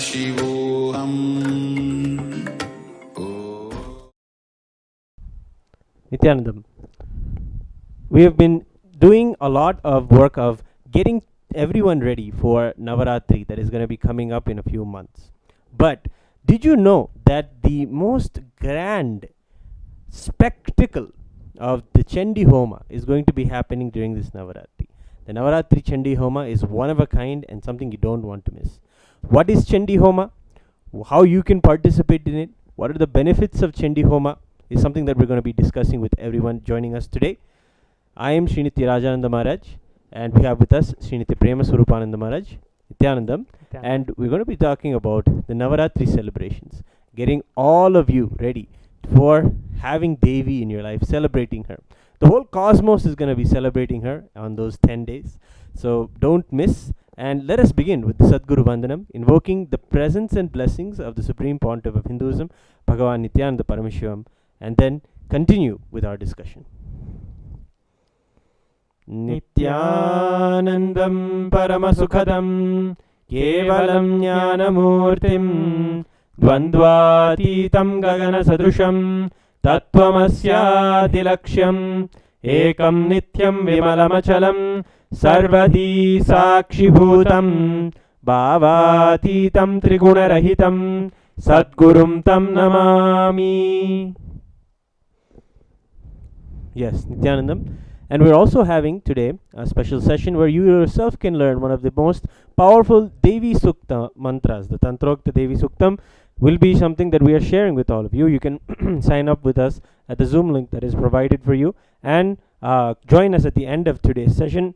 Shivoham. Nithyanandam. We have been doing a lot of work of getting everyone ready for Navaratri that is going to be coming up in a few months. But did you know that the most grand spectacle of the Chandi Homa is going to be happening during this Navaratri? The Navaratri Chandi Homa is one of a kind and something you don't want to miss. What is Chandi Homa? How you can participate in it? What are the benefits of Chandi Homa? Is something that we're going to be discussing with everyone joining us today. I am Srinitya Rajananda Maharaj, and we have with us Srinitya Prema Swarupananda Maharaj, Nithyanandam, and we're going to be talking about the Navaratri celebrations, getting all of you ready for having Devi in your life, celebrating her. The whole cosmos is going to be celebrating her on those 10 days, so don't miss. And let us begin with the Sadguru Vandanam, invoking the presence and blessings of the Supreme Pontiff of Hinduism, Bhagavan Nithyananda Parameshwari, and then continue with our discussion. Nithyanandam Paramasukhadam Kevalam Jnanamurtim Dvandvatitam Gagana Sadrusham Tattvamasya Dilaksham Ekam Nityam Vimalamachalam Sarvadi Sakshibhutam Bhavatitam Trigunarahitam Sadgurum Tam Namami. Yes, Nithyanandam. And we're also having today a special session where you yourself can learn one of the most powerful Devi Sukta mantras. The Tantrokta Devi Suktam will be something that we are sharing with all of you. You can sign up with us at the Zoom link that is provided for you and join us at the end of today's session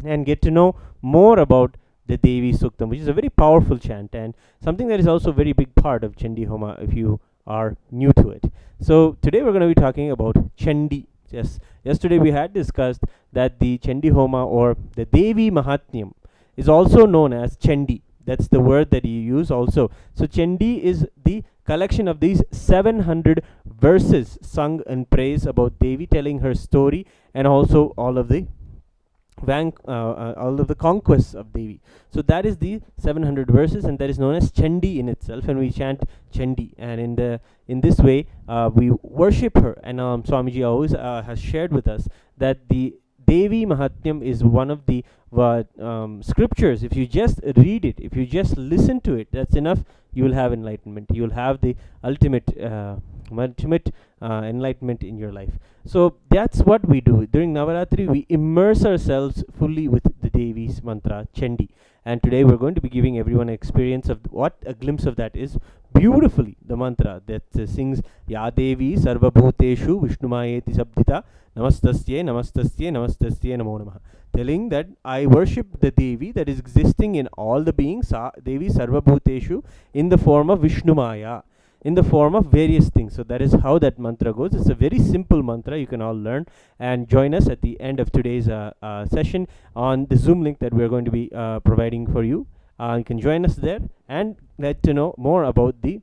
and get to know more about the Devi Suktam, which is a very powerful chant and something that is also a very big part of Chandi Homa if you are new to it. So today we're going to be talking about Chandi. Yes, yesterday we had discussed that the Chandi Homa or the Devi Mahatmyam is also known as Chandi. That's the word that you use also. So Chandi is the collection of these 700 verses sung in praise about Devi, telling her story and also all of the conquests of Devi. So that is the 700 verses, and that is known as Chandi in itself, and we chant Chandi. And in this way, we worship her. And Swamiji always has shared with us that the Devi Mahatmyam is one of the scriptures. If you just read it, if you just listen to it, that's enough. You will have enlightenment. You will have the ultimate enlightenment in your life. So that's what we do during Navaratri. We immerse ourselves fully with the Devi's mantra Chandi, and today we're going to be giving everyone an experience of what a glimpse of that is. Beautifully, the mantra that sings Ya Devi Sarva Bhuteshu Vishnumayeti Sabdita Namastasye Namastasye Namastasye Namo Namaha, telling that I worship the Devi that is existing in all the beings, Devi Sarva Bhuteshu, in the form of Vishnumaya, in the form of various things. So that is how that mantra goes. It's a very simple mantra you can all learn and join us at the end of today's session on the Zoom link that we're going to be providing for you. You can join us there and get to know more about the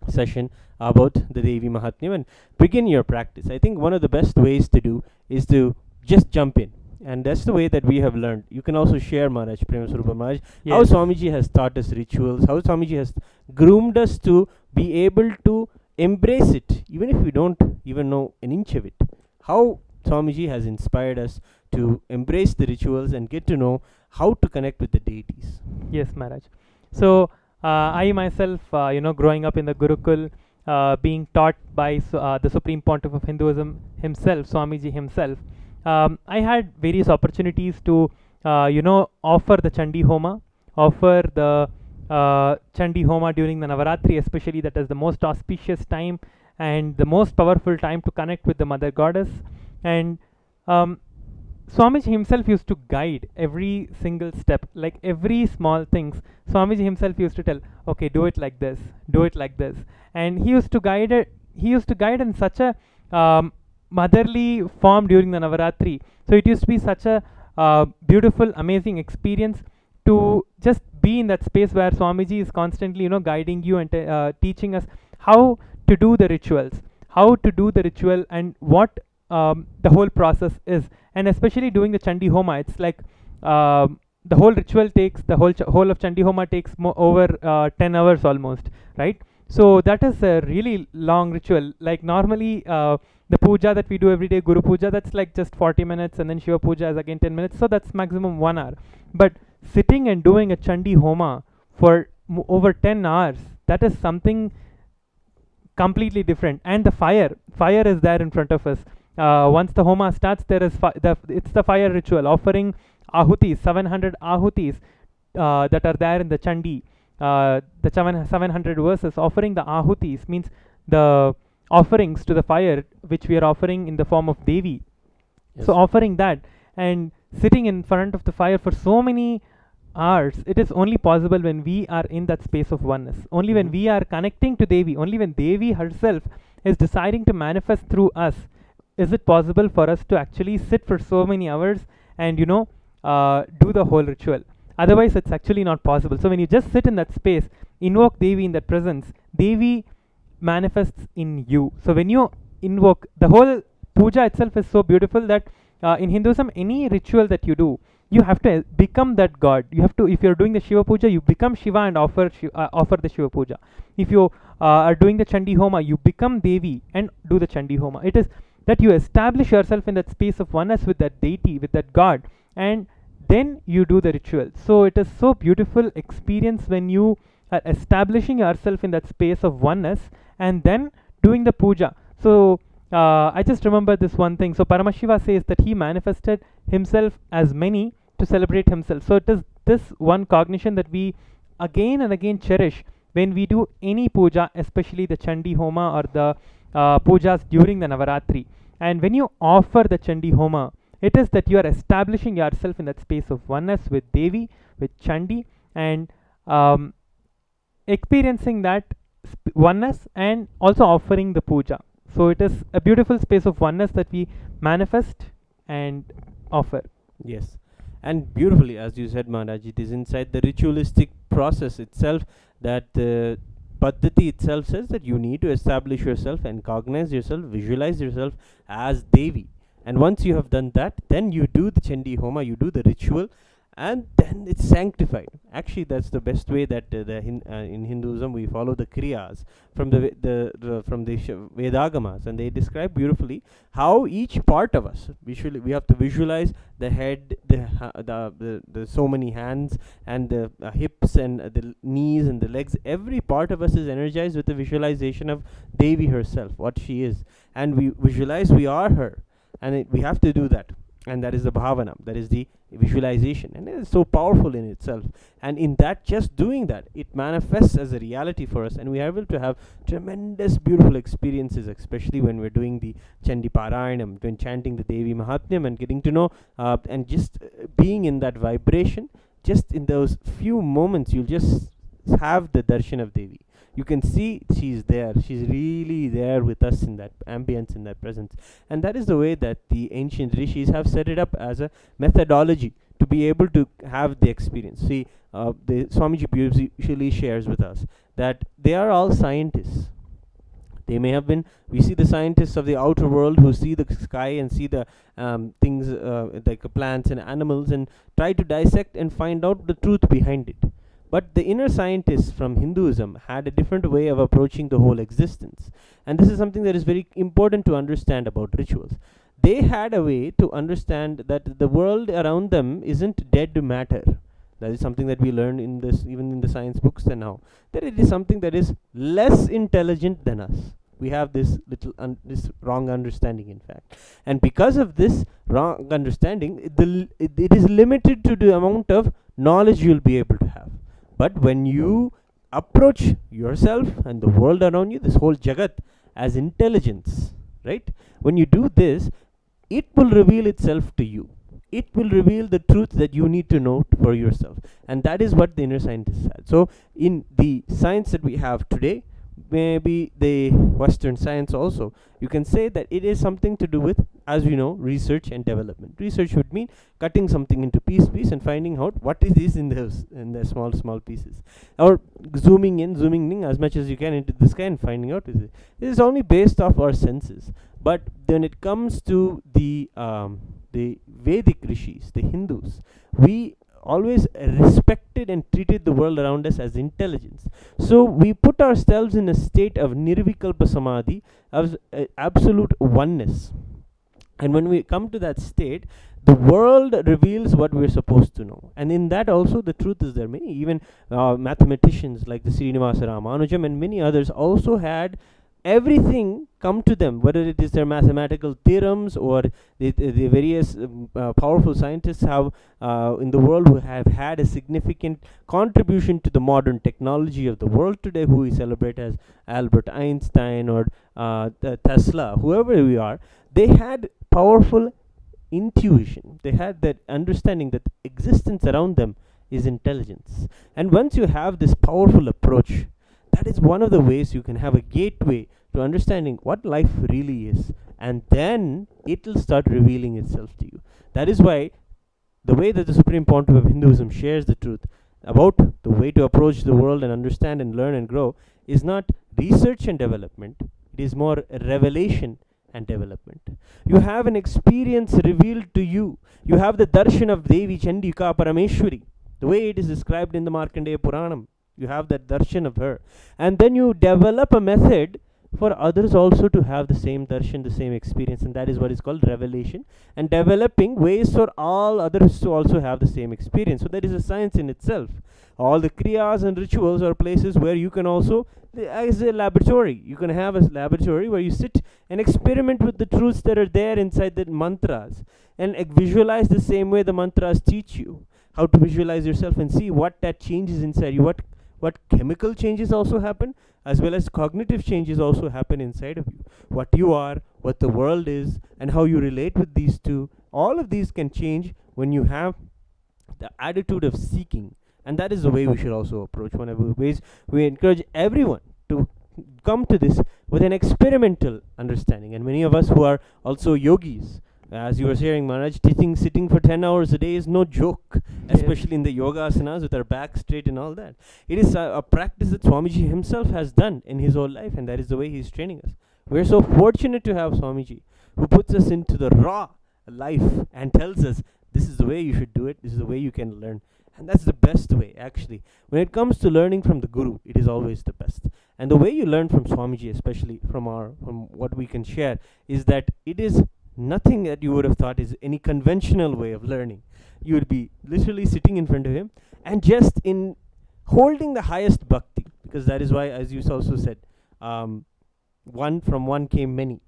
session about the Devi Mahatmyam and begin your practice. I think one of the best ways to do is to just jump in. And that's the way that we have learned. You can also share, Maharaj, Prema Swarupa Maharaj, how Swamiji has taught us rituals, how Swamiji has groomed us to be able to embrace it, even if we don't even know an inch of it. How Swamiji has inspired us to embrace the rituals and get to know how to connect with the deities. Yes, Maharaj. So, I myself, growing up in the Gurukul, being taught by the Supreme Pontiff of Hinduism himself, Swamiji himself, I had various opportunities to, offer the Chandi Homa, offer the Chandi Homa during the Navaratri, especially. That is the most auspicious time and the most powerful time to connect with the Mother Goddess. And Swamiji himself used to guide every single step, like every small things. Swamiji himself used to tell, okay, do it like this, do it like this. And he used to guide it. He used to guide in such a motherly form during the Navaratri. So it used to be such a beautiful, amazing experience to just be in that space where Swamiji is constantly, guiding you and teaching us how to do the rituals, and what the whole process is. And especially doing the Chandi Homa, it's like the whole ritual takes, the whole of Chandi Homa takes over 10 hours almost, right? So that is a really long ritual. Like normally, the puja that we do every day, Guru Puja, that's like just 40 minutes, and then Shiva Puja is again 10 minutes, so that's maximum 1 hour. But sitting and doing a Chandi Homa for over 10 hours, that is something completely different. And the fire is there in front of us. Once the Homa starts, there is it's the fire ritual, offering ahutis, 700 ahutis that are there in the Chandi. The 700 verses, offering the ahutis means the offerings to the fire which we are offering in the form of Devi. Yes. So offering that and sitting in front of the fire for so many hours, it is only possible when we are in that space of oneness. Only when Mhm. we are connecting to Devi, only when Devi herself is deciding to manifest through us, is it possible for us to actually sit for so many hours and do the whole ritual. Otherwise, it's actually not possible. So when you just sit in that space, invoke Devi in that presence, Devi manifests in you. So when you invoke, the whole puja itself is so beautiful that in Hinduism, any ritual that you do, you have to become that god. You have to, if you're doing the Shiva puja, you become Shiva and offer the Shiva puja. If you are doing the Chandi Homa, you become Devi and do the Chandi Homa. It is that you establish yourself in that space of oneness with that deity, with that god, and then you do the ritual. So it is so beautiful experience when you are establishing yourself in that space of oneness and then doing the puja. So I just remember this one thing. So Paramashiva says that he manifested himself as many to celebrate himself. So it is this one cognition that we again and again cherish when we do any puja, especially the Chandi Homa or the pujas during the Navaratri. And when you offer the Chandi Homa, it is that you are establishing yourself in that space of oneness with Devi, with Chandi, and experiencing that oneness and also offering the puja. So it is a beautiful space of oneness that we manifest and offer. Yes. And beautifully, as you said, Maharaj, it is inside the ritualistic process itself that the Paddhati itself says that you need to establish yourself and cognize yourself, visualize yourself as Devi. And once you have done that, then you do the Chandi Homa, you do the ritual, and then it's sanctified. Actually, that's the best way that in Hinduism we follow the kriyas from from the Vedagamas, and they describe beautifully how each part of us, we have to visualize the head, the so many hands, and the hips and the knees and the legs. Every part of us is energized with the visualization of Devi herself, what she is, and we visualize we are her, and we have to do that. And that is the bhavana, that is the visualization, and it is so powerful in itself. And in that, just doing that, it manifests as a reality for us, and we are able to have tremendous beautiful experiences, especially when we're doing the Chandi Parayanam, when chanting the Devi Mahatmyam and getting to know and just being in that vibration. Just in those few moments, you'll just have the darshan of Devi. You can see she's there. She's really there with us in that ambience, in that presence. And that is the way that the ancient rishis have set it up as a methodology to be able to have the experience. See, the Swamiji usually shares with us that they are all scientists. They may have been, we see the scientists of the outer world who see the sky and see the things like plants and animals and try to dissect and find out the truth behind it. But the inner scientists from Hinduism had a different way of approaching the whole existence. And this is something that is very important to understand about rituals. They had a way to understand that the world around them isn't dead matter. That is something that we learn in this, even in the science books and now. That it is something that is less intelligent than us. We have this this wrong understanding, in fact. And because of this wrong understanding, it is limited to the amount of knowledge you'll be able to have. But when you approach yourself and the world around you, this whole Jagat, as intelligence, right? When you do this, it will reveal itself to you. It will reveal the truth that you need to know for yourself. And that is what the inner scientists had. So in the science that we have today, maybe the Western science also, you can say that it is something to do with, as we know, research and development. Research would mean cutting something into piece and finding out what is this in the small pieces, or zooming in as much as you can into the sky and finding out is it. It is only based off our senses. But when it comes to the Vedic rishis, the Hindus, we always respected and treated the world around us as intelligence. So we put ourselves in a state of nirvikalpa samadhi, of absolute oneness. And when we come to that state, the world reveals what we're supposed to know. And in that also the truth is there. Many, even mathematicians like the Srinivasa Ramanujam and many others also had everything come to them, whether it is their mathematical theorems or the various powerful scientists have in the world who have had a significant contribution to the modern technology of the world today, who we celebrate as Albert Einstein or Tesla, whoever we are. They had powerful intuition. They had that understanding that existence around them is intelligence. And once you have this powerful approach, that is one of the ways you can have a gateway to understanding what life really is, and then it will start revealing itself to you. That is why the way that the Supreme Pontiff of Hinduism shares the truth about the way to approach the world and understand and learn and grow is not research and development, it is more revelation and development. You have an experience revealed to you. You have the darshan of Devi, Chandika, Parameshwari, the way it is described in the Markandeya Puranam. You have that darshan of her. And then you develop a method for others also to have the same darshan, the same experience, and that is what is called revelation, and developing ways for all others to also have the same experience. So that is a science in itself. All the kriyas and rituals are places where you can also, as a laboratory, you can have a laboratory where you sit and experiment with the truths that are there inside the mantras, and visualize the same way the mantras teach you how to visualize yourself and see what that changes inside you, what chemical changes also happen, as well as cognitive changes also happen inside of you. What you are, what the world is, and how you relate with these two, all of these can change when you have the attitude of seeking. And that is the way we should also approach one of the ways we encourage everyone to come to this with an experimental understanding. And many of us who are also yogis, as you were sharing, Maharaj, sitting for 10 hours a day is no joke, especially in the yoga asanas with our back straight and all that. It is a practice that Swamiji himself has done in his whole life, and that is the way he is training us. We're so fortunate to have Swamiji, who puts us into the raw life and tells us, this is the way you should do it, this is the way you can learn. And that's the best way, actually. When it comes to learning from the Guru, it is always the best. And the way you learn from Swamiji, especially from what we can share, is that it is nothing that you would have thought is any conventional way of learning. You would be literally sitting in front of him and just in holding the highest bhakti, because that is why, as you also said, one from one came many.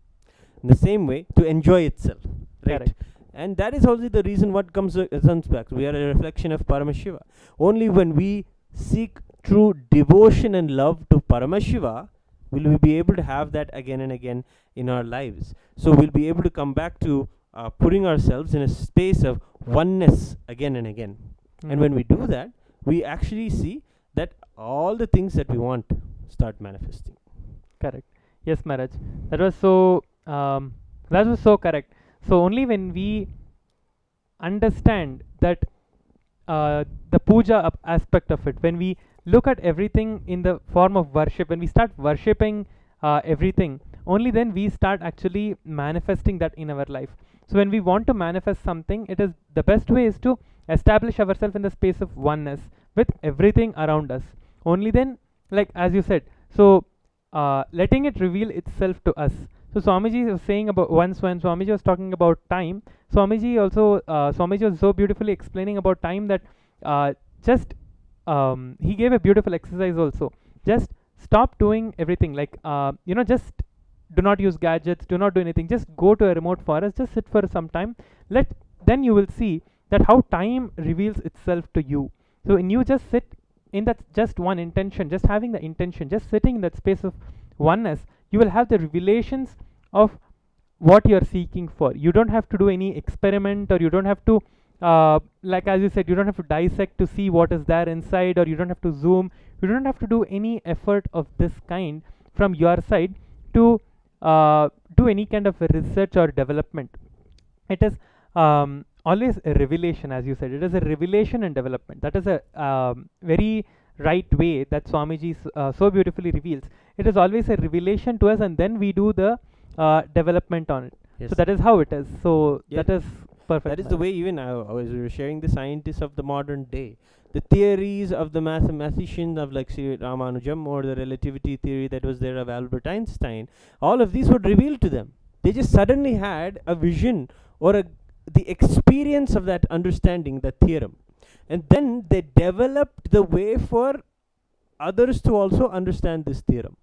In the same way, to enjoy itself, right? Correct. And that is also the reason what comes back. We are a reflection of Parameshiva. Only when we seek true devotion and love to Parameshiva will we be able to have that again and again in our lives. So we'll be able to come back to putting ourselves in a space of oneness again and again. And when we do that, we actually see that all the things that we want start manifesting. Correct. Yes, Maharaj. That was so. That was so correct. So only when we understand that the puja aspect of it, when we look at everything in the form of worship, when we start worshipping everything, only then we start actually manifesting that in our life. So when we want to manifest something, it is the best way is to establish ourselves in the space of oneness with everything around us. Only then, like as you said, so letting it reveal itself to us. So Swamiji was saying about once when Swamiji was talking about time, Swamiji was so beautifully explaining about time that he gave a beautiful exercise also. Just stop doing everything, like just do not use gadgets, do not do anything, just go to a remote forest, just sit for some time. Then you will see that how time reveals itself to you. So when you just sit in that just one intention, just having the intention, just sitting in that space of oneness, you will have the revelations of what you are seeking for. You don't have to do any experiment, or you don't have to like as you said, you don't have to dissect to see what is there inside, or you don't have to zoom. You don't have to do any effort of this kind from your side to do any kind of a research or development. It is always a revelation, as you said. It is a revelation and development. That is a very right way that Swamiji so beautifully reveals. It is always a revelation to us, and then we do the development on it. Yes. So that is how it is. So that is Perfect. That is the way even I was sharing the scientists of the modern day. The theories of the mathematicians of like say Ramanujam or the relativity theory that was there of Albert Einstein, all of these were revealed to them. They just suddenly had a vision or the experience of that understanding, that theorem. And then they developed the way for others to also understand this theorem.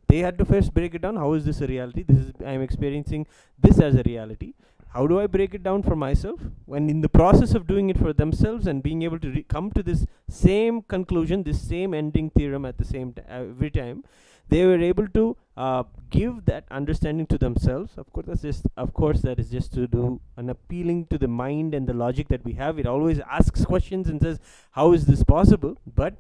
They had to first break it down. How is this a reality? I'm experiencing this as a reality. How do I break it down for myself? When in the process of doing it for themselves and being able to come to this same conclusion, this same ending theorem at the same every time, they were able to give that understanding to themselves. Of course, that is just to do an appealing to the mind and the logic that we have. It always asks questions and says, how is this possible? But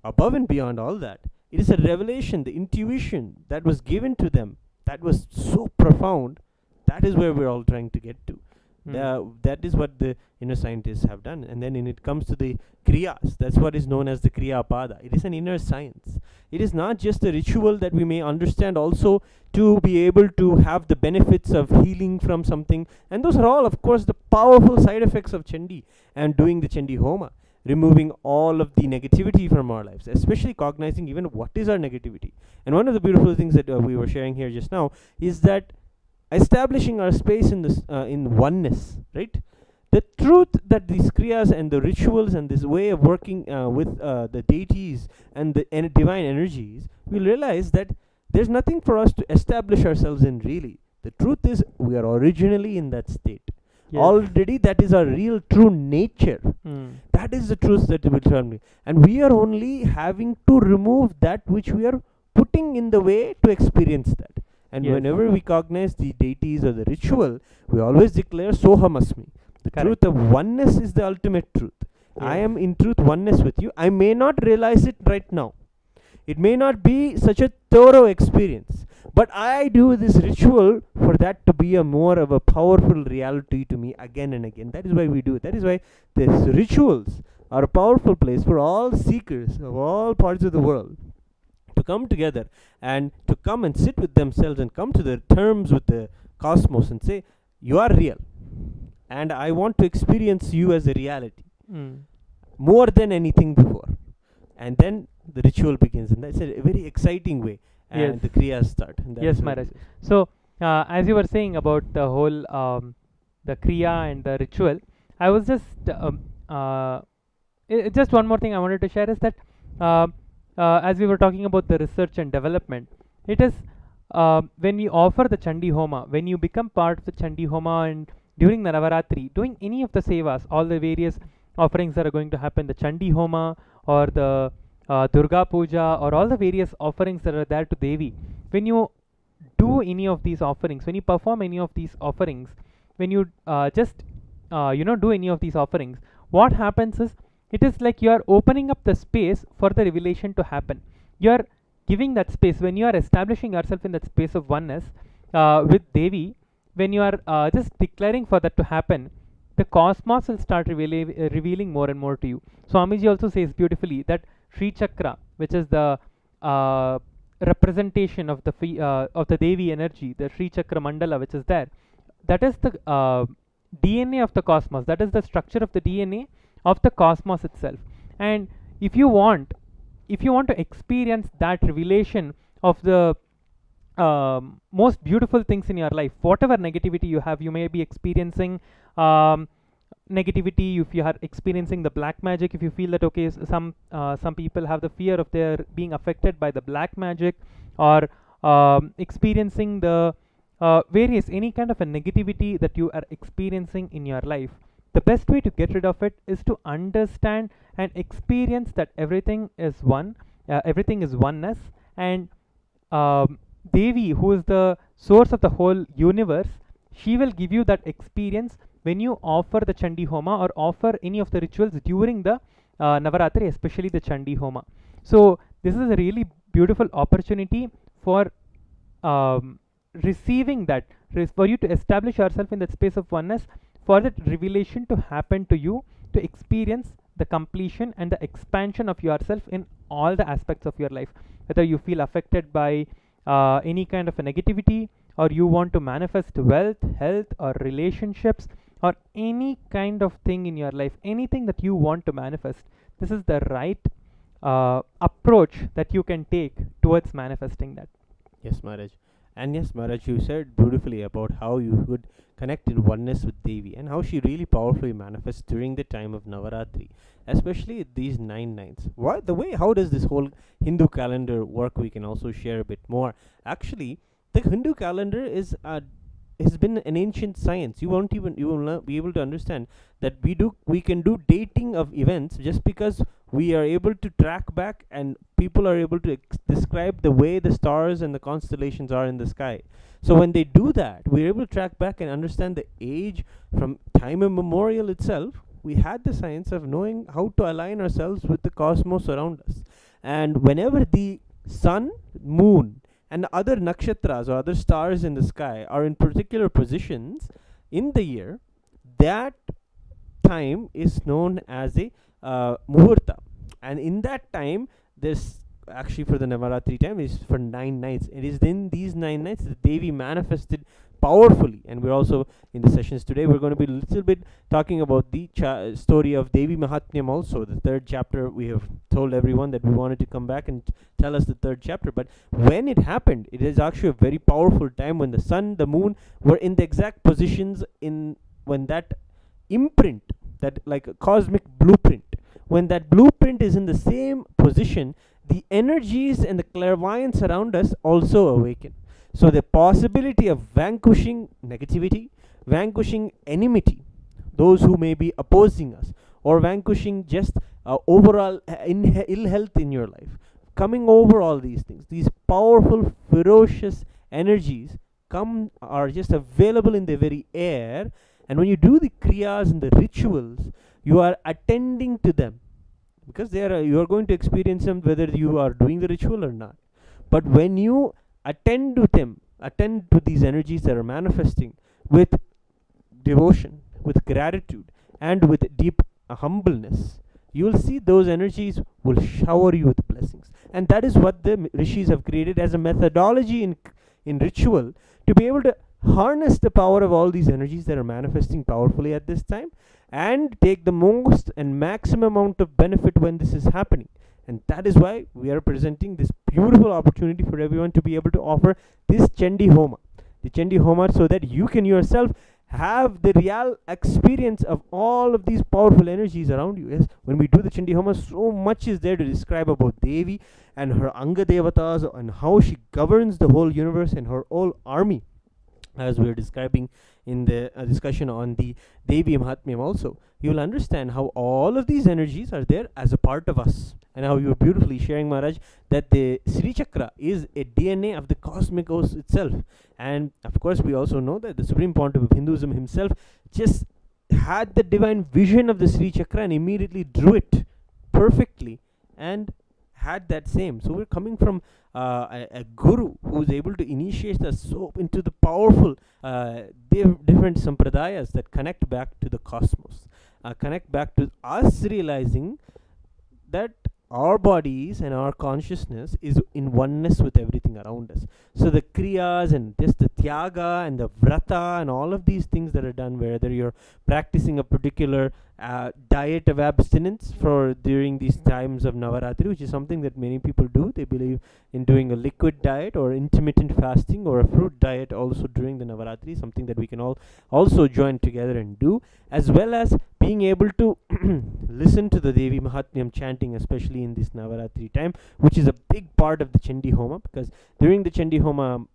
above and beyond all that, it is a revelation, the intuition that was given to them, that was so profound. That is where we're all trying to get to. That is what the inner scientists have done. And then when it comes to the kriyas, that's what is known as the kriya pada. It is an inner science. It is not just a ritual that we may understand also to be able to have the benefits of healing from something. And those are all, of course, the powerful side effects of Chandi and doing the Chandi Homa. Removing all of the negativity from our lives, especially cognizing even what is our negativity. And one of the beautiful things that we were sharing here just now is that establishing our space in this in oneness, right? The truth that these kriyas and the rituals and this way of working with the deities and the divine energies, we'll realize that there's nothing for us to establish ourselves in really. The truth is we are originally in that state. Yes. Already that is our real true nature. That is the truth that will turn me. And we are only having to remove that which we are putting in the way to experience that. And whenever we cognize the deities or the ritual, we always declare Sohamasmi. The truth of oneness is the ultimate truth. I am in truth oneness with you. I may not realize it right now. It may not be such a thorough experience. But I do this ritual for that to be a more of a powerful reality to me again and again. That is why we do it. That is why these rituals are a powerful place for all seekers of all parts of the world to come together and to come and sit with themselves and come to their terms with the cosmos and say, you are real. And I want to experience you as a reality. More than anything before. And then the ritual begins. And that's a very exciting way. And the kriyas start. Yes, Maharaj. So, as you were saying about the whole the kriya and the ritual, I was just just one more thing I wanted to share is that as we were talking about the research and development, it is when we offer the Chandi Homa, when you become part of the Chandi Homa and during the Navaratri, doing any of the sevas, all the various offerings that are going to happen, the Chandi Homa or the Durga Puja or all the various offerings that are there to Devi, when you do any of these offerings, when you perform any of these offerings, when you just do any of these offerings, what happens is it is like you are opening up the space for the revelation to happen. You are giving that space when you are establishing yourself in that space of oneness with Devi. When you are just declaring for that to happen, the cosmos will start revealing more and more to you. Swamiji also says beautifully that Sri Chakra, which is the representation of the Devi energy, the Sri Chakra Mandala, which is there, that is the DNA of the cosmos. That is the structure of the DNA of the cosmos itself. And if you want to experience that revelation of the most beautiful things in your life, whatever negativity you have, you may be experiencing negativity, if you are experiencing the black magic, if you feel that okay, some people have the fear of their being affected by the black magic, or experiencing the various any kind of a negativity that you are experiencing in your life, the best way to get rid of it is to understand and experience that everything is one, everything is oneness, and Devi, who is the source of the whole universe, she will give you that experience when you offer the Chandi Homa or offer any of the rituals during the Navaratri, especially the Chandi Homa. So this is a really beautiful opportunity for receiving that, for you to establish yourself in that space of oneness, for that revelation to happen to you, to experience the completion and the expansion of yourself in all the aspects of your life. Whether you feel affected by any kind of a negativity, or you want to manifest wealth, health, or relationships, or any kind of thing in your life, anything that you want to manifest, this is the right approach that you can take towards manifesting that. Yes, Maharaj. And yes, Maharaj, you said beautifully about how you would connect in oneness with Devi and how she really powerfully manifests during the time of Navaratri, especially these 9 nights. What the way? How does this whole Hindu calendar work? We can also share a bit more. Actually, the Hindu calendar is has been an ancient science. You will not be able to understand that we can do dating of events just because we are able to track back and people are able to describe the way the stars and the constellations are in the sky. So when they do that, we're able to track back and understand the age from time immemorial itself. We had the science of knowing how to align ourselves with the cosmos around us. And whenever the sun, moon, and other nakshatras or other stars in the sky are in particular positions in the year, that time is known as a muhurta. And in that time, there's actually for the Navaratri time is for 9 nights. It is in these 9 nights that Devi manifested powerfully. And we're also in the sessions today, we're going to be a little bit talking about the story of Devi Mahatmyam also. The 3rd chapter, we have told everyone that we wanted to come back and tell us the 3rd chapter. But when it happened, it is actually a very powerful time when the sun, the moon were in the exact positions in when that imprint, that like a cosmic blueprint, when that blueprint is in the same position, the energies and the clairvoyance around us also awaken. So the possibility of vanquishing negativity, vanquishing enmity, those who may be opposing us, or vanquishing just overall ill health in your life, coming over all these things, these powerful, ferocious energies are just available in the very air. And when you do the kriyas and the rituals, you are attending to them, because you are going to experience them whether you are doing the ritual or not. But when you attend to these energies that are manifesting with devotion, with gratitude, and with deep humbleness, you will see those energies will shower you with blessings. And that is what the rishis have created as a methodology in ritual, to be able to harness the power of all these energies that are manifesting powerfully at this time, and take the most and maximum amount of benefit when this is happening. And that is why we are presenting this beautiful opportunity for everyone to be able to offer this Chandi Homa, the Chandi Homa, so that you can yourself have the real experience of all of these powerful energies around you. Yes, when we do the Chandi Homa, so much is there to describe about Devi and her Anga Devatas and how she governs the whole universe and her whole army, as we are describing in the discussion on the Devi Mahatmyam also. You will understand how all of these energies are there as a part of us, and how you are beautifully sharing, Maharaj, that the Sri Chakra is a DNA of the cosmos itself. And of course, we also know that the Supreme Pontiff of Hinduism himself just had the divine vision of the Sri Chakra and immediately drew it perfectly and had that same. So we're coming from a guru who is able to initiate us so into the powerful different sampradayas that connect back to the cosmos, connect back to us realizing that our bodies and our consciousness is in oneness with everything around us. So the kriyas and just the tyaga and the vrata and all of these things that are done, whether you're practicing a particular diet of abstinence for during these times of Navaratri, which is something that many people do. They believe in doing a liquid diet or intermittent fasting or a fruit diet also during the Navaratri, something that we can all also join together and do, as well as being able to listen to the Devi Mahatmyam chanting, especially in this Navaratri time, which is a big part of the Chandi Homa, because during the Chandi Homa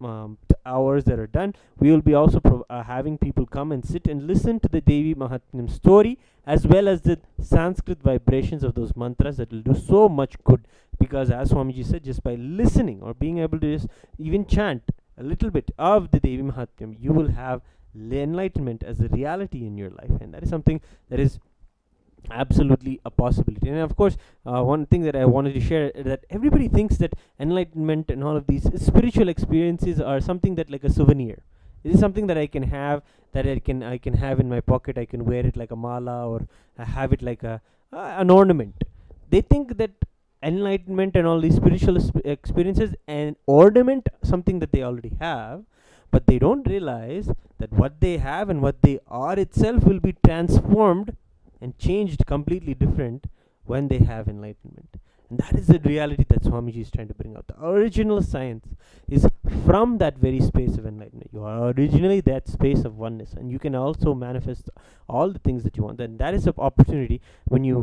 hours that are done, we will be also having people come and sit and listen to the Devi Mahatmyam story, as well as the Sanskrit vibrations of those mantras that will do so much good. Because as Swamiji said, just by listening or being able to just even chant a little bit of the Devi Mahatmyam, you will have enlightenment as a reality in your life. And that is something that is absolutely a possibility. And of course, one thing that I wanted to share is that everybody thinks that enlightenment and all of these spiritual experiences are something that like a souvenir. This is something that I can have, that I can have in my pocket. I can wear it like a mala, or have it like an ornament. They think that enlightenment and all these spiritual experiences and ornament something that they already have. but they don't realize that what they have and what they are itself will be transformed and changed completely different when they have enlightenment. And that is the reality that Swamiji is trying to bring out. The original science is from that very space of enlightenment. You are originally that space of oneness, and you can also manifest all the things that you want. And that is the opportunity when you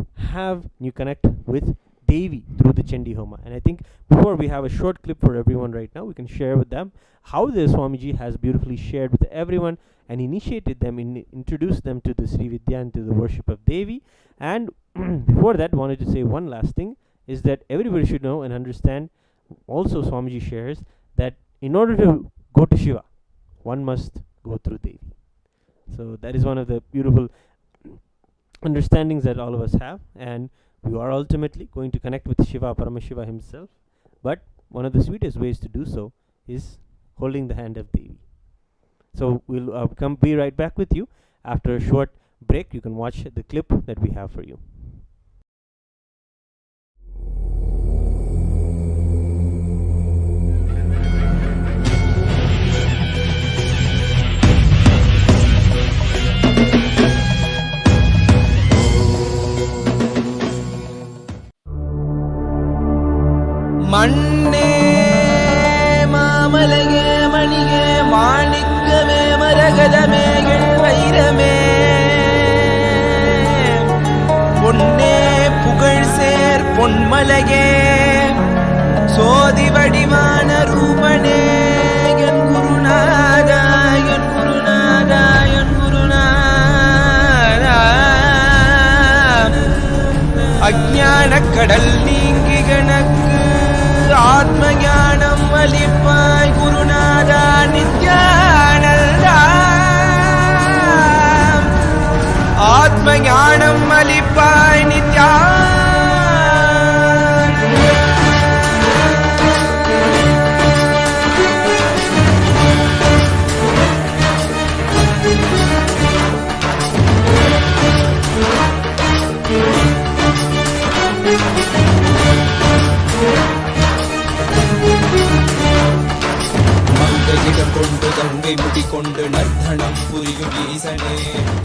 connect with Devi through the Chandi Homa. And I think before we have a short clip for everyone right now, we can share with them how the Swamiji has beautifully shared with everyone and initiated them, introduced them to the Sri Vidya and to the worship of Devi. And before that, wanted to say one last thing, is that everybody should know and understand, also Swamiji shares, that in order to go to Shiva, one must go through Devi. So that is one of the beautiful understandings that all of us have, and we are ultimately going to connect with Shiva, Parameshwari himself. But one of the sweetest ways to do so is holding the hand of Devi. So we'll be right back with you after a short break. You can watch the clip that we have for you. மண்ணே மாமலையே மணியே மாணிக்கமே மரகதமே வைரமே பொன்னே புகழ் சேர் பொன்மலையே சோதி வடிவான ரூபனே என் குருநாதா என் குருநாதா என் குருநாதா அஞ்ஞான கடல் நீங்கி கணக்கு ஆத்ம ஞானம் அளிப்பாய் குருநாதா நித்யானந்தா ஆத்ம ஞானம் அளிப்பாய் நித்யானந்தா கொண்டு கங்கை முடி கொண்டு நர்த்தனம் புரியும் ஈசனே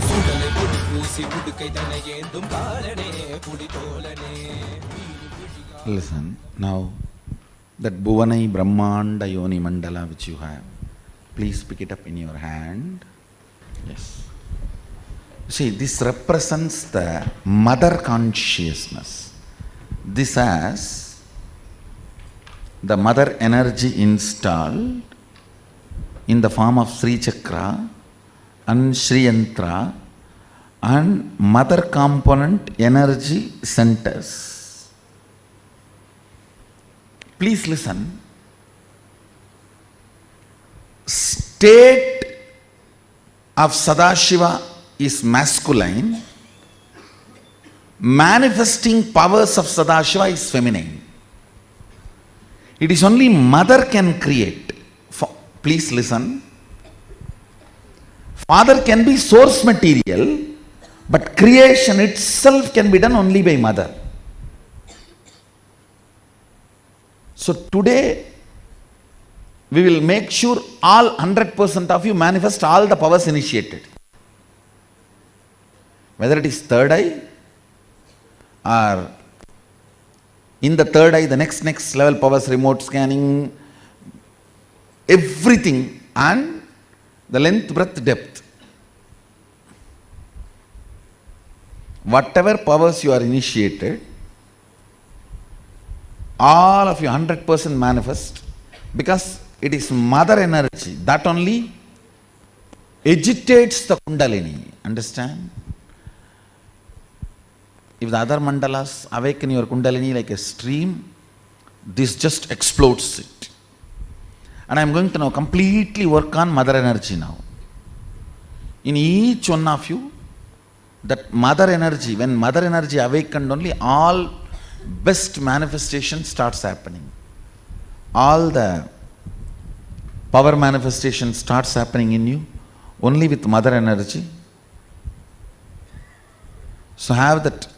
சுடலை புடி பூசி புடுக்கை தனை ஏந்தும் காலனே புடி தோலனே. Listen, now that Bhuvanai Brahmanda Yoni Mandala which you have, please pick it up in your hand. Yes. See, this represents the mother consciousness. This has the mother energy installed in the form of Sri Chakra and Sri Yantra and mother component energy centers. Please listen. State of Sadashiva is masculine. Manifesting powers of Sadashiva is feminine. It is only mother can create. Please listen. Father can be source material, but creation itself can be done only by mother. So today, we will make sure all 100% of you manifest all the powers initiated. Whether it is third eye, or in the third eye, the next level powers, remote scanning, everything, and the length, breadth, depth. Whatever powers you are initiated, all of you 100% manifest, because it is mother energy that only agitates the Kundalini. Understand? If the other mandalas awaken your Kundalini like a stream, this just explodes it. And I am going to now completely work on mother energy now. In each one of you, that mother energy, when mother energy awakened only, all best manifestation starts happening. All the power manifestation starts happening in you only with mother energy. So have that.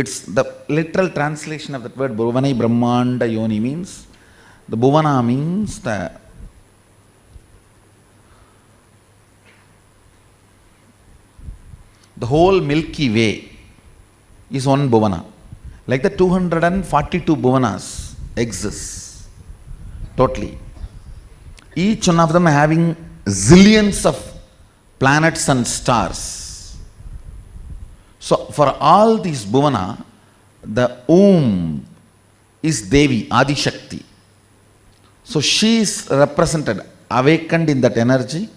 It's the literal translation of that word Bhuvanai Brahmanda Yoni means, the Bhuvana means the The whole Milky Way is one bhuvana. Like the 242 bhuvanas exist totally. Each one of them having zillions of planets and stars. So for all these bhuvana, the womb is Devi, Adi Shakti. So she is represented, awakened in that energy.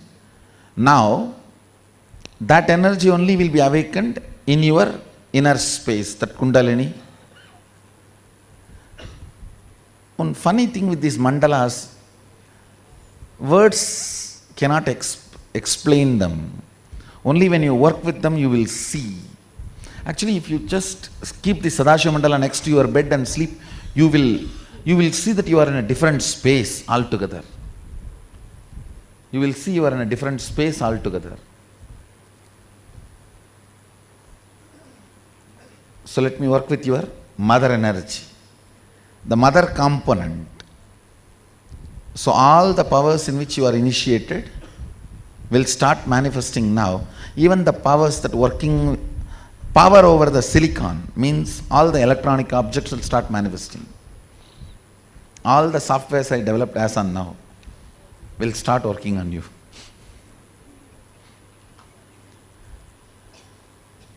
Now, that energy only will be awakened in your inner space, that Kundalini. One funny thing with these mandalas, words cannot explain them. Only when you work with them, you will see. Actually, if you just keep the Sadashiva mandala next to your bed and sleep, you will see that you are in a different space altogether. You will see you are in a different space altogether. So let me work with your mother energy, the mother component. So all the powers in which you are initiated will start manifesting now. Even the powers that working, power over the silicon, means all the electronic objects will start manifesting. All the softwares I developed as on now will start working on you.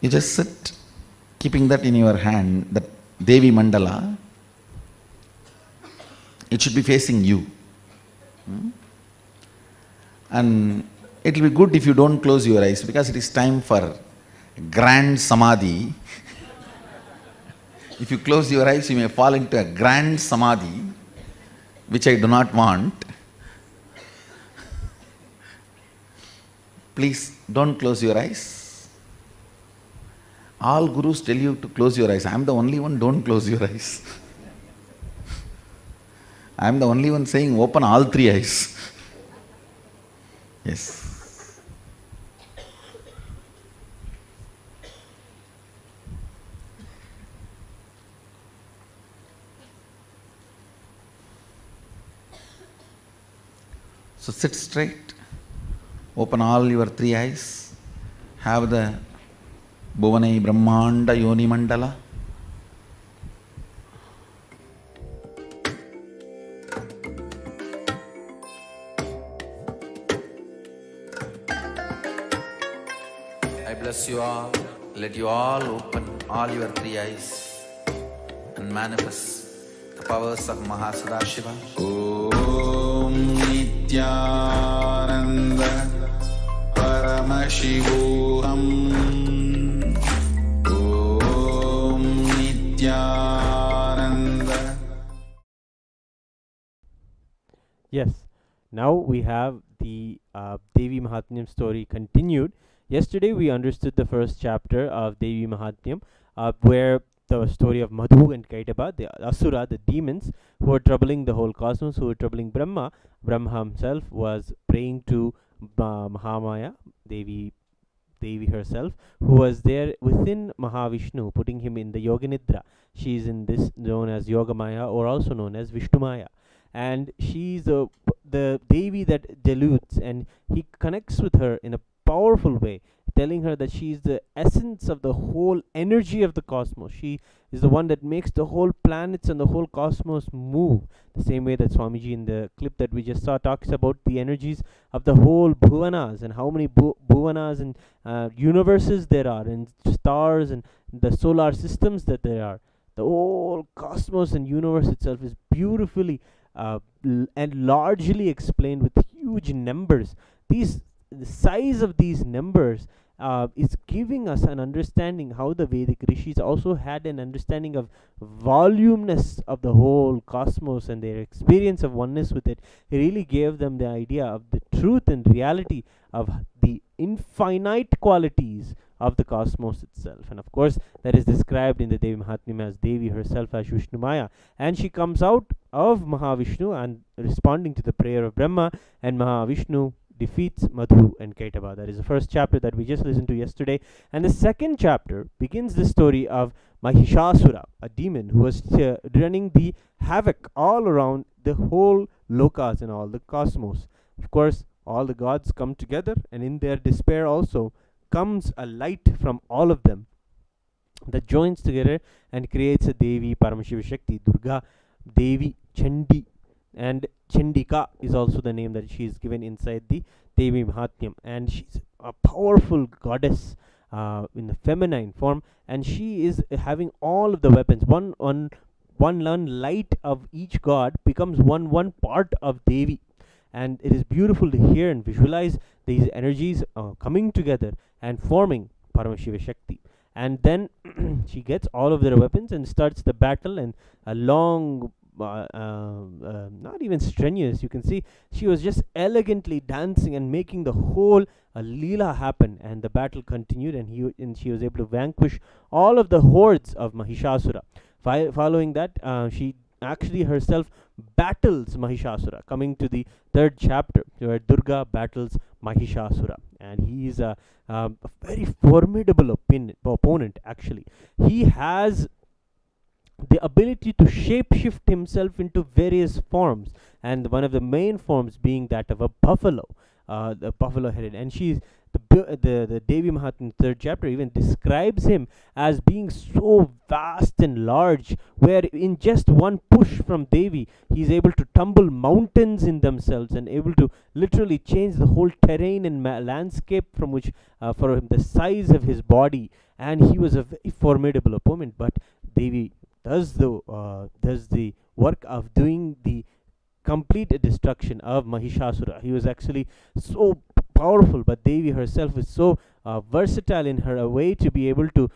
You just sit, keeping that in your hand, that Devi Mandala. It should be facing you. And it will be good if you don't close your eyes, because it is time for grand samadhi. If you close your eyes, you may fall into a grand samadhi, which I do not want. Please don't close your eyes. All gurus tell you to close your eyes. I am the only one, don't close your eyes. I am the only one saying open all three eyes. Yes. So sit straight, open all your three eyes, have the Bhuvanai Brahmanda Yoni Mandala. I bless you all. Let you all open all your three eyes and manifest the powers of Mahasadashiva. Om Nithyananda Parameshwari. Om Nithyananda. Yes. Now we have the Devi Mahatmyam story continued. Yesterday we understood the first chapter of Devi Mahatmyam, where the story of Madhu and Kaitaba, the Asura, the demons who were troubling the whole cosmos, who were troubling Brahma. Brahma himself was praying to Mahamaya, Devi herself, who was there within Mahavishnu, putting him in the Yoga Nidra. She is in this known as Yogamaya, or also known as Vishnumaya. And she's the Devi that dilutes, and he connects with her in a powerful way, telling her that she is the essence of the whole energy of the cosmos. She is the one that makes the whole planets and the whole cosmos move. The same way that Swamiji in the clip that we just saw talks about the energies of the whole bhuvanas, and how many bhuvanas and universes there are, and stars and the solar systems that there are. The whole cosmos and universe itself is beautifully and largely explained with huge numbers. The size of these numbers is giving us an understanding how the Vedic rishis also had an understanding of voluminous of the whole cosmos, and their experience of oneness with it. It really gave them the idea of the truth and reality of the infinite qualities of the cosmos itself. And of course, that is described in the Devi Mahatmyam as Devi herself as Vishnumaya. And she comes out of Mahavishnu and responding to the prayer of Brahma, and Mahavishnu defeats Madhu and Kaitaba. That is the first chapter that we just listened to yesterday. And the second chapter begins the story of Mahishasura, a demon who was running the havoc all around the whole lokas and all the cosmos. Of course, all the gods come together, and in their despair also comes a light from all of them that joins together and creates a Devi, Parameshwari Shakti, Durga, Devi, Chandi, and Chandika is also the name that she is given inside the Devi Mahatmyam, and she's a powerful goddess in the feminine form, and she is having all of the weapons. One light of each god becomes one part of Devi, and it is beautiful to hear and visualize these energies coming together and forming Parameshwari Shakti. And then she gets all of their weapons and starts the battle, and a long not even strenuous, you can see she was just elegantly dancing and making the whole Leela happen, and the battle continued, and she was able to vanquish all of the hordes of Mahishasura. Following that, she actually herself battles Mahishasura, coming to the third chapter where Durga battles Mahishasura, and he is a very formidable opponent actually. He has the ability to shapeshift himself into various forms, and one of the main forms being that of a buffalo, the buffalo headed, and she's the Devi Mahatmya third chapter even describes him as being so vast and large, where in just one push from Devi he's able to tumble mountains in themselves and able to literally change the whole terrain and landscape from which for the size of his body, and he was a very formidable opponent. But Devi does the work of doing the complete destruction of Mahishasura. He was actually so powerful, but Devi herself is so versatile in her way to be able to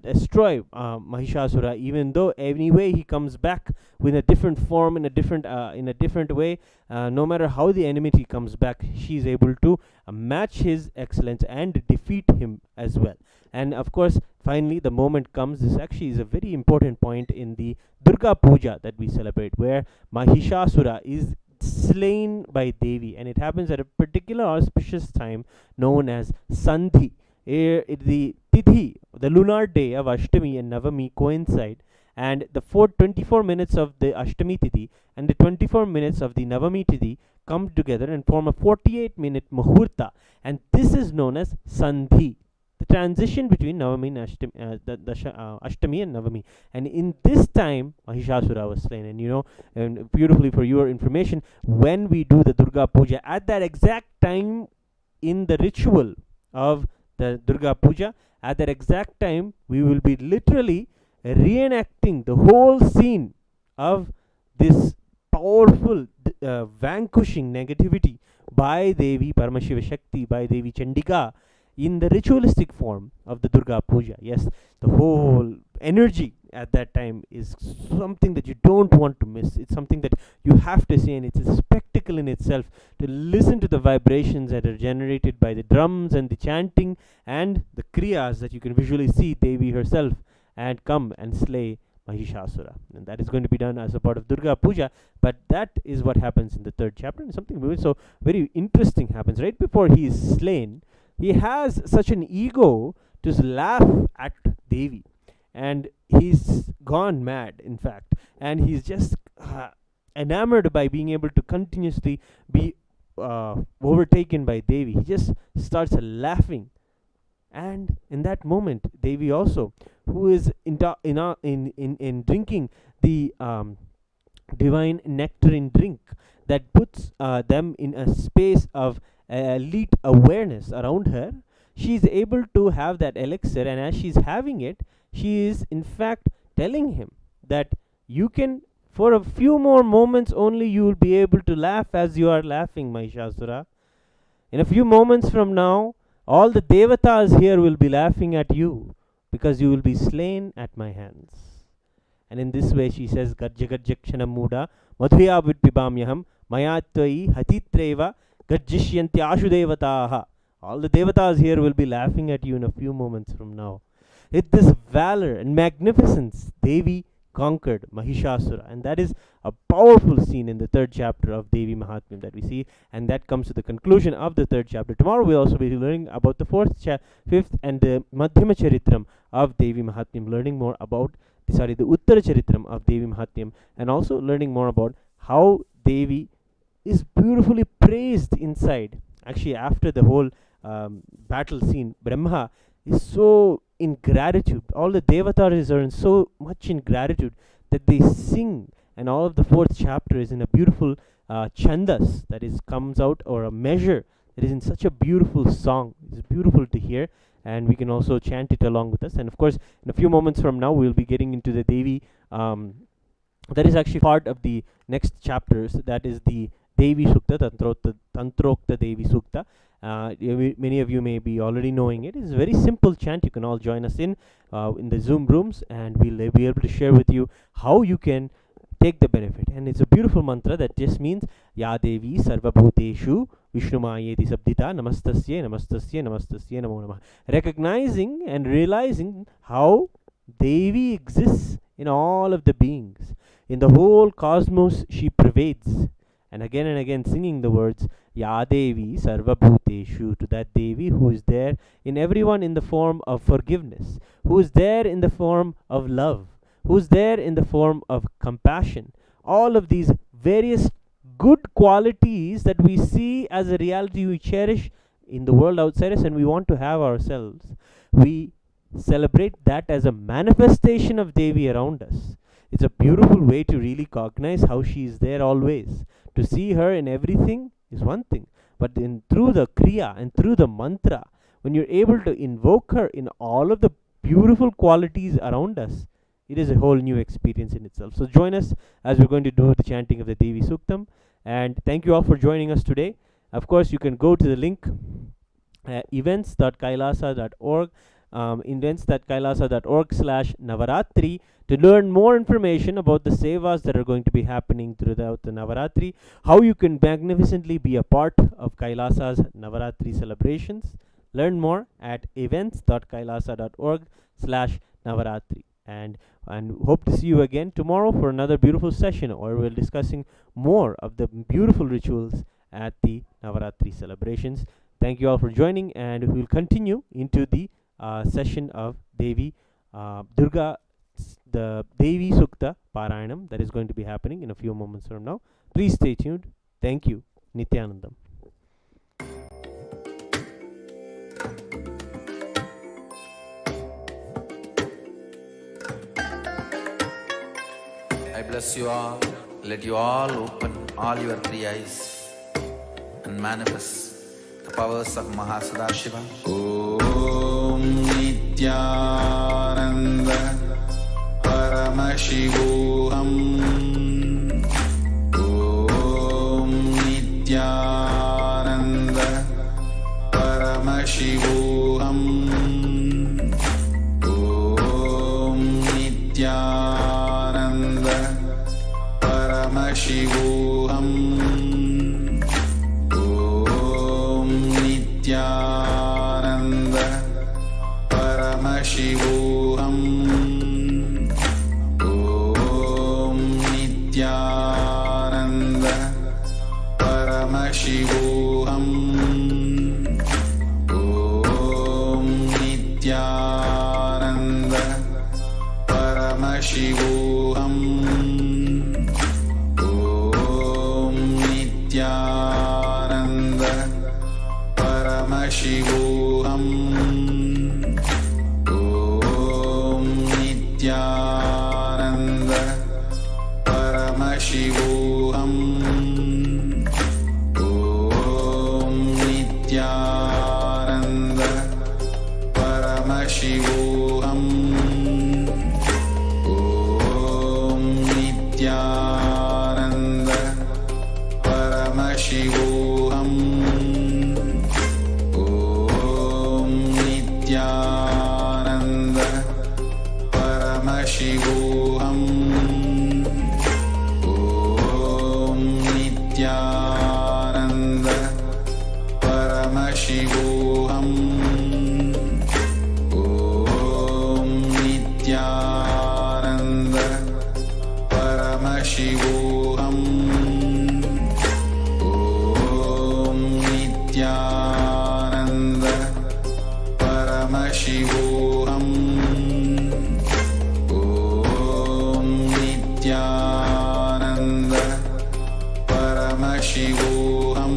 destroy Mahishasura, even though anyway he comes back with a different form, in a different way. No matter how the enmity comes back, she is able to match his excellence and defeat him as well. And of course, finally, the moment comes. This actually is a very important point in the Durga Puja that we celebrate, where Mahishasura is slain by Devi, and it happens at a particular auspicious time known as Sandhi. The Tithi, the lunar day of Ashtami and Navami coincide, and the 24 minutes of the Ashtami Tithi and the 24 minutes of the Navami Tithi come together and form a 48-minute Muhurta, and this is known as Sandhi, the transition between Navami and Ashtami and Navami. And in this time, Mahishasura was slain. And and beautifully for your information, when we do the Durga Puja, at that exact time in the ritual of the Durga Puja, at that exact time, we will be literally reenacting the whole scene of this powerful vanquishing negativity by Devi Parameshwari Shakti, by Devi Chandika, in the ritualistic form of the Durga Puja. Yes, the whole energy at that time is something that you don't want to miss. It's something that you have to see, and it's a spectacle in itself to listen to the vibrations that are generated by the drums and the chanting and the kriyas that you can visually see Devi herself and come and slay Mahishasura. And that is going to be done as a part of Durga Puja, but that is what happens in the third chapter, and something so very interesting happens. Right before he is slain, he has such an ego to laugh at Devi, and he's gone mad, in fact, and he's just enamored by being able to continuously be overtaken by Devi. He just starts laughing, and in that moment, Devi also, who is in drinking the divine nectarine drink that puts them in a space of elite awareness around her, she is able to have that elixir, and as she's having it, she is in fact telling him that you can, for a few more moments only, you will be able to laugh as you are laughing, Mahishasura. In a few moments from now, all the devatas here will be laughing at you, because you will be slain at my hands. And in this way she says, Garja Garja Kshanam Muda Madhuya Vidpibamyaham Mayatvai Hatitreva Garjishyanti Ashu Devataha. All the devatas here will be laughing at you in a few moments from now. With this valor and magnificence, Devi conquered Mahishasura, and that is a powerful scene in the third chapter of Devi Mahatmya that we see, and that comes to the conclusion of the third chapter. Tomorrow we'll also be learning about the fifth and the Madhyama Charitram of Devi Mahatmya, learning more about the Uttara Charitram of Devi Mahatmya, and also learning more about how Devi is beautifully praised inside. Actually, after the whole battle scene, Brahma is so in gratitude. All the devatas are in so much in gratitude that they sing, and all of the fourth chapter is in a beautiful chandas, that is comes out, or a measure that is in such a beautiful song. It's beautiful to hear, and we can also chant it along with us. And of course, in a few moments from now, we'll be getting into the Devi. That is actually part of the next chapters. That is the Devi Sukta, Tantrokta Devi Sukta. Many of you may be already knowing it. It's a very simple chant. You can all join us in the Zoom rooms, and we'll be able to share with you how you can take the benefit. And it's a beautiful mantra that just means Ya Devi Sarvabhuteshu Vishnumayeti Sabdita Namastasye Namastasye Namastasye Namo Namah. Recognizing and realizing how Devi exists in all of the beings. In the whole cosmos, she pervades. And again singing the words Ya Devi Sarvabhuteshu, to that Devi who is there in everyone in the form of forgiveness, who is there in the form of love, who is there in the form of compassion. All of these various good qualities that we see as a reality we cherish in the world outside us and we want to have ourselves. We celebrate that as a manifestation of Devi around us. It's a beautiful way to really cognize how she is there always. To see her in everything is one thing, but through the kriya and through the mantra, when you're able to invoke her in all of the beautiful qualities around us, it is a whole new experience in itself. So join us as we're going to do the chanting of the Devi Suktam. And thank you all for joining us today. Of course, you can go to the link events.kailasa.org, events.kailasa.org/Navaratri to learn more information about the sevas that are going to be happening throughout the Navaratri, how you can magnificently be a part of Kailasa's Navaratri celebrations. Learn more at events.kailasa.org/Navaratri. And hope to see you again tomorrow for another beautiful session, where we're discussing more of the beautiful rituals at the Navaratri celebrations. Thank you all for joining, and we'll continue into the session of Devi Durga, the Devi Sukta Parayanam, that is going to be happening in a few moments from now. Please stay tuned. Thank you. Nithyanandam. I bless you all. Let you all open all your three eyes and manifest the powers of Mahasadashiva. Om Nithyananda Parameshwari. Om Nithyananda Parameshwari. Om Nithyananda Parameshwari. Om Nithyananda Parameshwari. Om Nithyananda Parameshwari. Om Nithyananda Parameshwari. Om Nithyananda Parameshwari. Om Nithyananda Parameshwari. Om Nithyananda Parameshwari. Om Nithyananda Parameshwari. Om Nithyananda Parameshwari. Om Nithyananda Parameshwari. Om Nithyananda Parameshwari. Om Nithyananda Parameshwari. Om Nithyananda Parameshwari. Om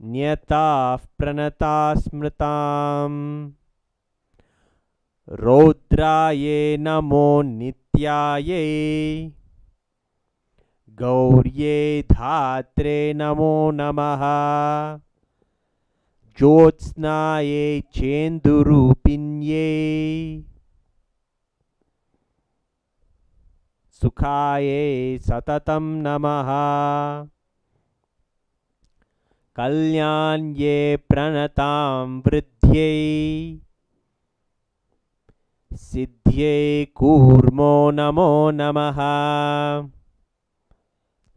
Nyatah pranata smritam. Raudraye namo nityaye. Gaurye dhatre namo namaha. Jyotsnaye chendurupinye. Sukhaye satatam namaha. Kalyanye pranatam vridhye. Siddhye kurmo namo namaha.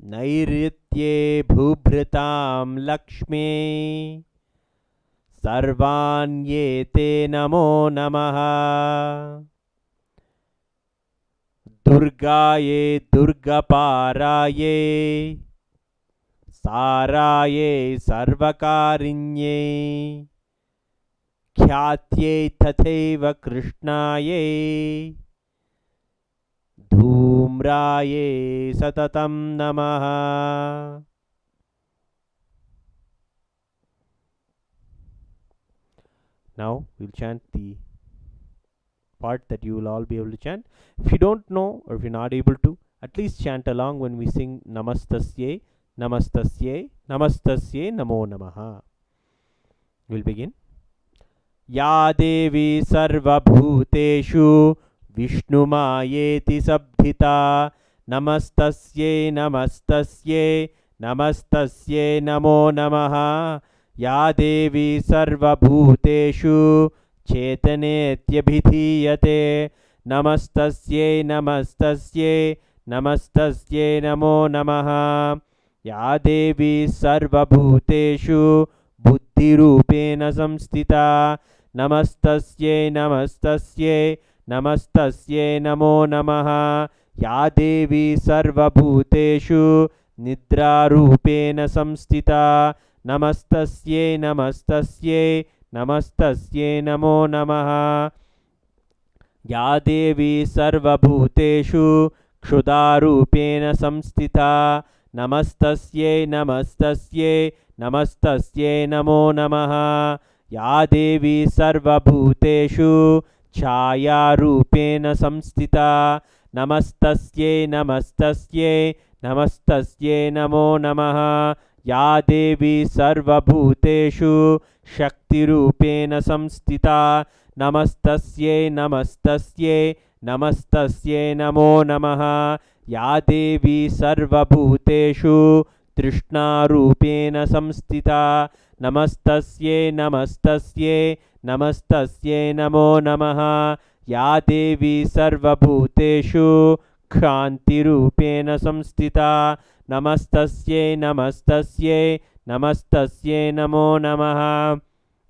Nairitye bhubhritam lakshmi. Sarvanyete namo namaha. Durgaye durgaparaye. Saraye sarvakarinye. Khyatye tatheva krishnaye. Dhumraye satatam namaha. Now we'll chant the part that you will all be able to chant. If you don't know or if you're not able to, at least chant along when we sing Namastasye, Namastasye, Namastasye, Namo Namaha. We'll begin. Ya Devi Sarva Bhuteshu Vishnumayeti Sabdhita. Namastasye, Namastasye, Namastasye, Namo Namaha. Ya Devi Sarva Bhuteshu Chetanetyabhidhiyate. Namastasye, Namastasye, Namastasye, Namo Namaha. Ya Devi Sarva Bhuteshu Buddhirupena Samstita. Namastasye, Namastasye, Namastasye, Namo Namaha. Ya Devi Sarva Bhuteshu Nidrarupena Samstita. Namastasye, Namastasye, Namastasye, Namo Namaha. Ya Devi Sarva Bhuteshu Kshudarupena Samstita. Namastasye, Namastasye, Namastasye, Namo Namaha. Ya Devi Sarva Bhuteshu Chayarupena Samstita. Namastasye, Namastasye, Namastasye, Namo Namaha. Ya Devi Sarva Bhuteshu Shaktirupena Samstita. Namastasye, Namastasye, Namastasye, Namo Namaha. Ya Devi Sarva Bhuteshu Trishna-rupena Samstita. Namastasye, Namastasye, Namastasye, Namo Namaha. Ya Devi Sarva Bhuteshu Khanti-rupena Samstita. Namastasye, Namastasye, Namastasye, Namo Namaha.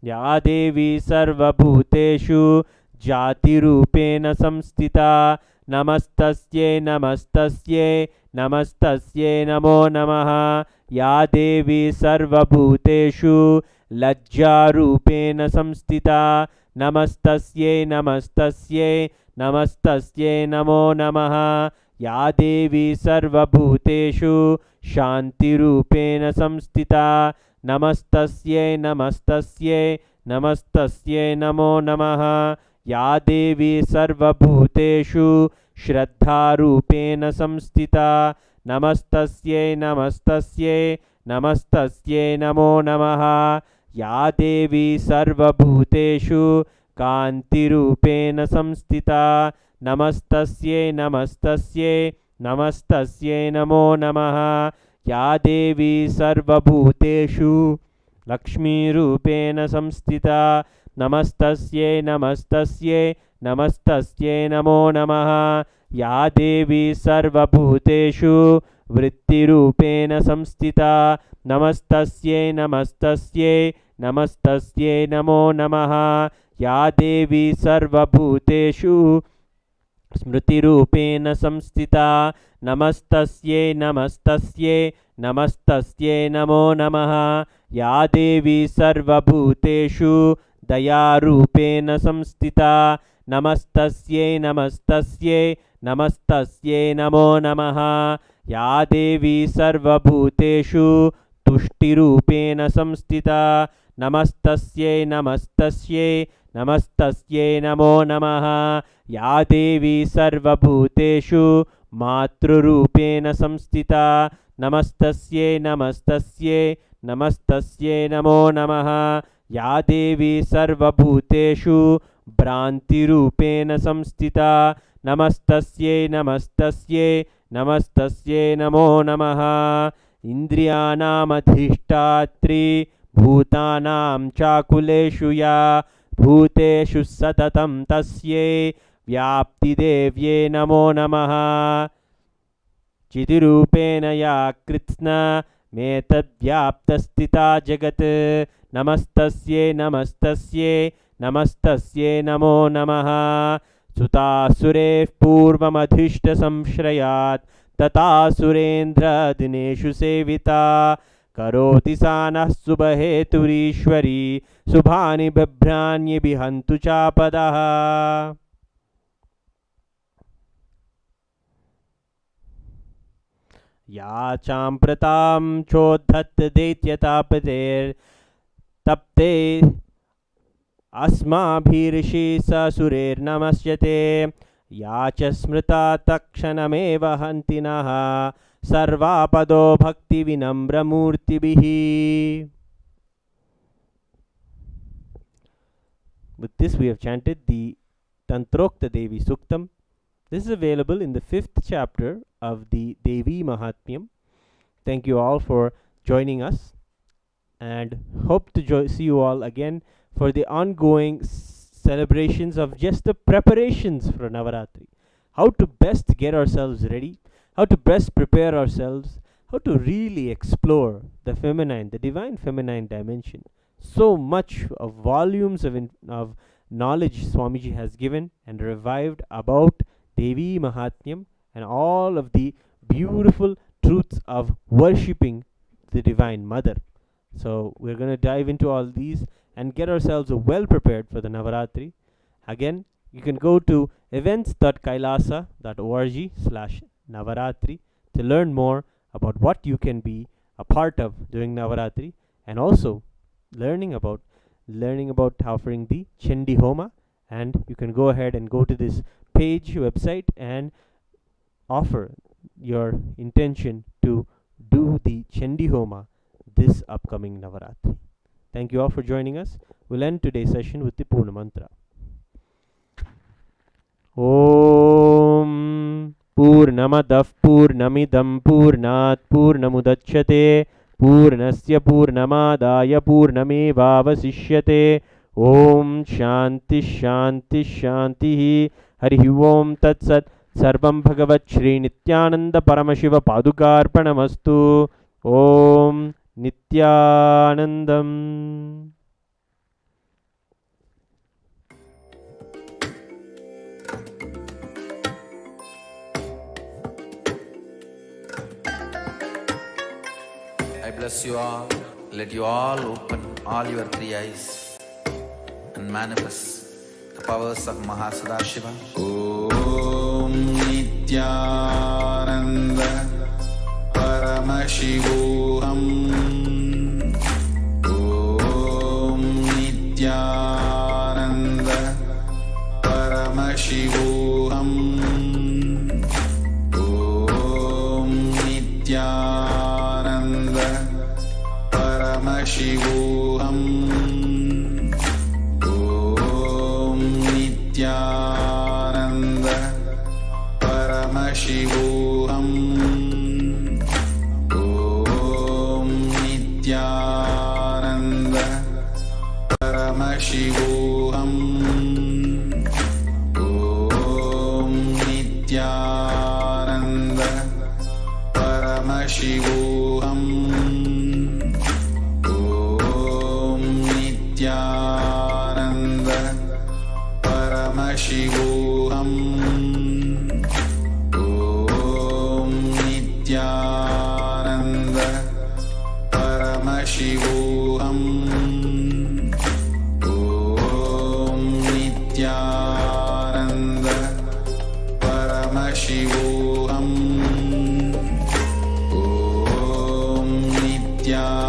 Ya Devi Sarva Bhuteshu Jati-rupena Samstita. Namastasye, Namastasye, Namastasye, Namo Namaha. Ya Devi Sarva Bhuteshu Lajja-rupena Samstita. Namastasye, Namastasye, Namastasye, Namo Namaha. Ya Devi Sarva Bhuteshu Shanti-rupena Samstita. Namastasye, Namastasye, Namastasye, Namo Namaha. Ya Devi Sarva Bhuteshu Shraddha-rupena Samstita. Namastasye, Namastasye, Namastasye, Namo Namaha. Ya Devi Sarva Bhuteshu Kanti-rupena Samstita. Namastasye, Namastasye, Namastasye, Namo Namaha. Ya Devi Sarva Bhuteshu Lakshmi-rupena Samstita. Namastasye, Namastasye, Namastasye, Namo Namaha. Ya Devi Sarva Bhuteshu Vritti-rupena Samstita. Namastasye, Namastasye, Namastasye, Namo Namaha. Ya Devi Sarva Bhuteshu Smriti-rupena Samstita. Namastasye, Namastasye, Namastasye, Namo Namaha. Ya Devi Sarva Bhuteshu Daya-rupena Samstita. Namastasye, Namastasye, Namastasye, Namo Namaha. Ya Devi Sarva Bhuteshu तुष्टिरूपेण संस्थिता नमस्तस्यै नमस्तस्यै नमस्तस्यै नमो नमः या देवी सर्वभूतेषु मातृरूपेण संस्थिता नमस्तस्यै नमस्तस्यै नमस्तस्यै नमो नमः या देवी सर्वभूतेषु भ्रान्तिरूपेण संस्थिता नमस्तस्यै नमस्तस्यै नमस्तस्यै नमो नमः इन्द्रियाणामधिष्ठात्री भूतानां चाकुलेषु या भूतेषु सततं तस्यै व्याप्तिदेव्यै नमो नमः चितिरूपेण या कृत्स्ना मेतद्व्याप्तस्थिता जगत् नमस्तस्यै नमस्तस्यै नमस्तस्यै नमो नमः सुतासुरेः पूर्वमधिष्ठसंश्रयात् तथा सुरेन्द्रदिनेषु सेविता करोति सा नः शुभहेतुरीश्वरी शुभानि बिभ्राण्यभिहन्तु चापदः या चाम्प्रतां चोद्धत् दैत्यतापतेर्तप्ते अस्माभिर्षि ससुरेर्नमस्यते या च स्मृता तत्क्षणमेव हन्ति नः सर्वापदो भक्तिविनम्रमूर्तिभिः. With this we have chanted the Tantrokta Devi Suktam. This is available in the 5th chapter of the Devi Mahatmyam. Thank you all for joining us and hope to see you all again for the ongoing celebrations of just the preparations for Navaratri. How to best get ourselves ready, how to best prepare ourselves, how to really explore the feminine, the divine feminine dimension. So much of volumes of knowledge Swamiji has given and revived about Devi Mahatmyam and all of the beautiful truths of worshipping the Divine Mother. So we're going to dive into all these and get ourselves well prepared for the Navaratri. Again, you can go to events.kailasa.org/Navaratri to learn more about what you can be a part of during Navaratri, and also learning about offering the Chandi Homa. And you can go ahead and go to this page website and offer your intention to do the Chandi Homa this upcoming Navaratri. Thank you all for joining us. We'll end today's session with the Purna Mantra. Om Purnamadav Purnamidam Purnat Purnamudachyate Purnasya Purnamadaya Purnamevavasishyate. Om Shanti Shanti Shanti. Hari Om Tat Sat. Sarvam Bhagavat Shri Nithyananda Paramashiva Padukarpanamastu. Om Nithyanandam. I bless you all. Let you all open all your three eyes and manifest the powers of Mahasadashiva. Om Nithyananda Parameshwari. Om Nithyananda Parameshwari. Om Nithyananda Parameshwari. Om Nithyananda Parameshwari. Om Nithyananda Parameshwari. Om Nithyananda Parameshwari. Om Nithyananda Parameshwari. Om Nithyananda Parameshwari. Om Nithyananda Parameshwari. Om Nithyananda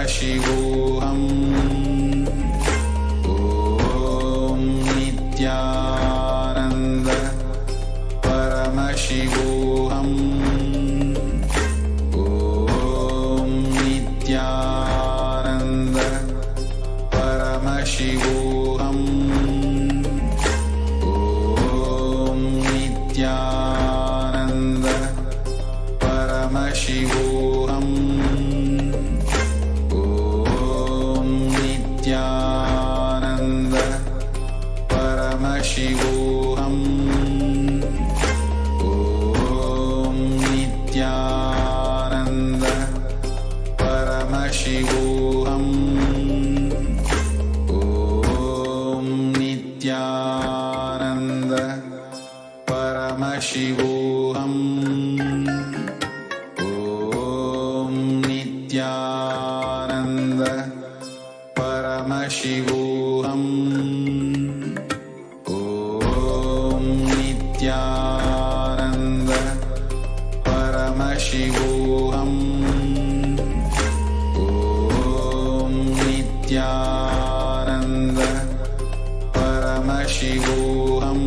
Shivoham. Om Nithyananda Parameshivoham. Om Nithyananda Parameshivoham. Om Nithyananda Parameshivoham. Om Nithyananda Parameshivoham. Om Nithyananda Parameshivoham. Om Nithyananda Parameshivoham. Om Nithyananda Parameshivoham. Om Nithyananda Parameshivoham. Om Nithyananda Parameshivoham.